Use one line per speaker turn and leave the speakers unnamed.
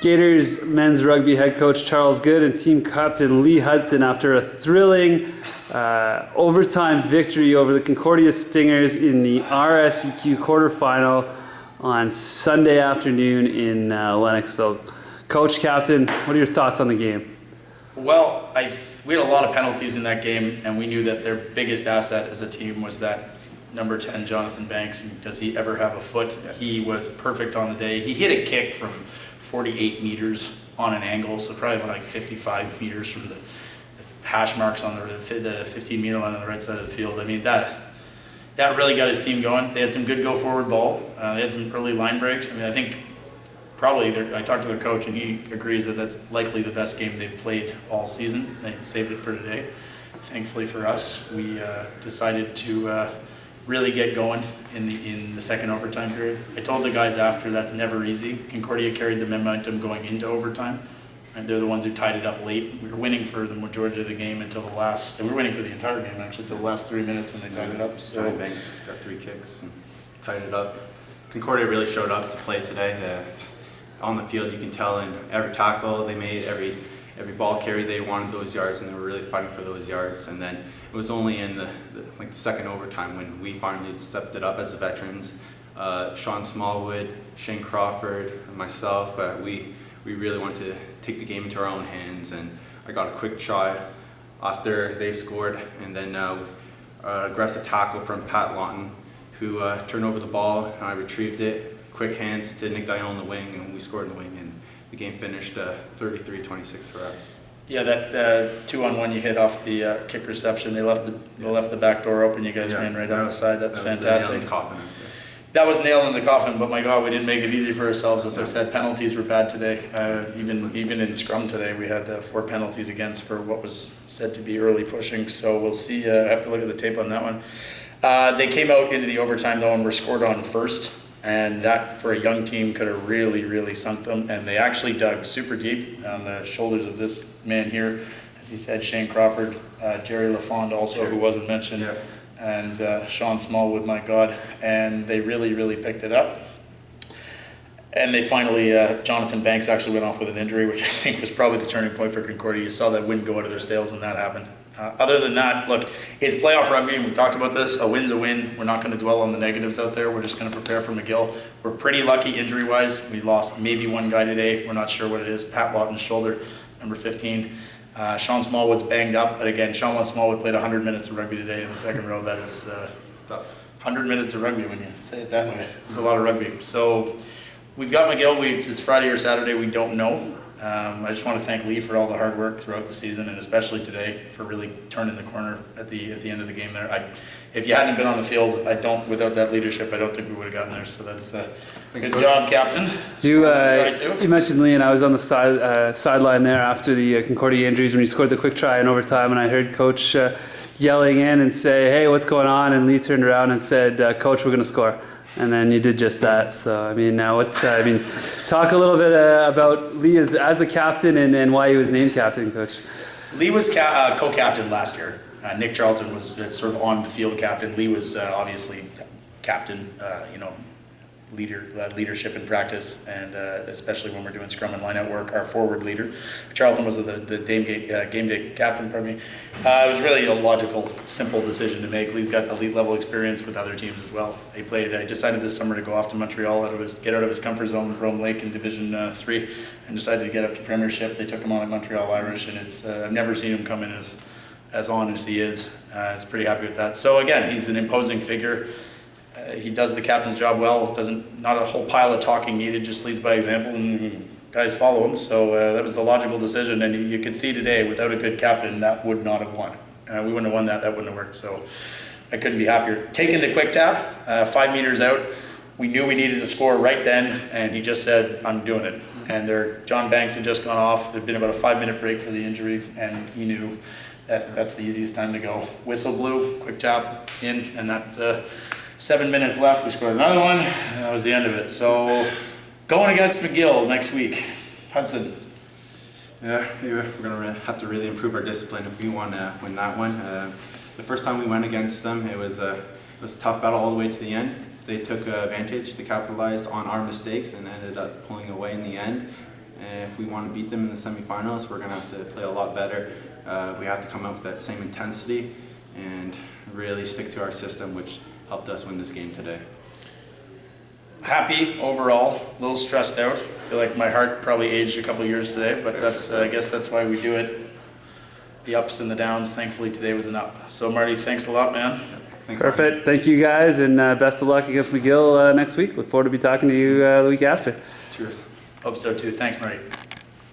Gators men's rugby head coach Charles Goode and team captain Lee Hudson after a thrilling overtime victory over the Concordia Stingers in the RSEQ Quarter-final on Sunday afternoon in Lennoxville. Coach, captain, what are your thoughts on the game?
Well, we had a lot of penalties in that game, and we knew that their biggest asset as a team was that number 10, Jonathan Banks. Does he ever have a foot? Yeah. He was perfect on the day. He hit a kick from 48 meters on an angle, so probably like 55 meters from the hash marks on the 15-meter line on the right side of the field. I mean, that really got his team going. They had some good go-forward ball. They had some early line breaks. I mean, I think probably, I talked to their coach, and he agrees that that's likely the best game they've played all season. They saved it for today. Thankfully for us, we decided to really get going in the second overtime period. I told the guys after, that's never easy. Concordia carried the momentum going into overtime, and they're the ones who tied it up late. We were winning for the majority of the game until the last, we were winning for the entire game actually, until the last 3 minutes when they tied it up.
So Banks got 3 kicks and tied it up. Concordia really showed up to play today. On the field, you can tell in every tackle they made, every ball carry, they wanted those yards, and they were really fighting for those yards. And then it was only in the second overtime when we finally stepped it up as the veterans. Sean Smallwood, Shane Crawford, and myself, we really wanted to take the game into our own hands. And I got a quick try after they scored, and then aggressive tackle from Pat Lawton, who turned over the ball, and I retrieved it. Quick hands to Nick Dion on the wing, and we scored in the wing, and the game finished 33-26 for us. Yeah,
that 2-on-1 you hit off the kick reception. They left the back door open. You guys ran right down the side. That's fantastic.
That was nail in the coffin, I'd say.
That was nail in the coffin, but my God, we didn't make it easy for ourselves. As I said, penalties were bad today. Even in scrum today, we had 4 penalties against for what was said to be early pushing. So we'll see. I have to look at the tape on that one. They came out into the overtime though and were scored on first. And that, for a young team, could have really, really sunk them. And they actually dug super deep on the shoulders of this man here. As he said, Shane Crawford, Jerry LaFond also, who wasn't mentioned, and Sean Smallwood, my God. And they really, really picked it up. And they finally, Jonathan Banks actually went off with an injury, which I think was probably the turning point for Concordia. You saw that wind go out of their sails when that happened. Other than that, look, it's playoff rugby, and we talked about this. A win's a win. We're not going to dwell on the negatives out there. We're just going to prepare for McGill. We're pretty lucky injury-wise. We lost maybe one guy today. We're not sure what it is. Pat Lawton's shoulder, number 15. Sean Smallwood's banged up, but again, Sean Smallwood played 100 minutes of rugby today in the second row. That is tough. 100 minutes of rugby when you say it that way. It's a lot of rugby. So we've got McGill. It's Friday or Saturday. We don't know. I just want to thank Lee for all the hard work throughout the season, and especially today for really turning the corner at the end of the game there. If you hadn't been on the field, without that leadership, I don't think we would have gotten there. So that's good job, Captain.
You mentioned Lee, and I was on the sideline there after the Concordia injuries when he scored the quick try in overtime, and I heard Coach yelling in and say, "Hey, what's going on?" And Lee turned around and said, "Coach, we're going to score." And then you did just that. So I mean, talk a little bit about Lee as a captain and why he was named captain, Coach.
Lee was co-captain last year. Nick Charlton was sort of on the field captain. Lee was obviously captain. Leadership in practice, and especially when we're doing scrum and line-out work, our forward leader. Charlton was the game day captain, pardon me. It was really a logical, simple decision to make. Lee's got elite level experience with other teams as well. He decided this summer to go off to Montreal, get out of his comfort zone, Rome Lake in Division 3, and decided to get up to Premiership. They took him on at Montreal Irish, and I've never seen him come in as on as he is. I was pretty happy with that. So again, he's an imposing figure. He does the captain's job well. Not a whole pile of talking needed, just leads by example, and guys follow him. So that was the logical decision, and you could see today, without a good captain, that would not have won. We wouldn't have won that wouldn't have worked. So I couldn't be happier. Taking the quick tap, 5 meters out, we knew we needed to score right then, and he just said, "I'm doing it." And John Banks had just gone off. There'd been about a 5-minute break for the injury, and he knew that's the easiest time to go. Whistle blew, quick tap in, and that's 7 minutes left. We scored another one, and that was the end of it. So going against McGill next week, Hudson.
Yeah, we're going to have to really improve our discipline if we want to win that one. The first time we went against them, it was a tough battle all the way to the end. They took advantage, they capitalized on our mistakes and ended up pulling away in the end. And if we want to beat them in the semifinals, we're going to have to play a lot better. We have to come out with that same intensity and really stick to our system, which helped us win this game today.
Happy overall, a little stressed out. I feel like my heart probably aged a couple years today, but that's I guess that's why we do it. The ups and the downs. Thankfully today was an up. So Marty, thanks a lot, man.
Thanks,
Perfect.
Marty.
Thank you guys, and best of luck against McGill next week. Look forward to be talking to you the week after.
Cheers.
Hope so too. Thanks, Marty.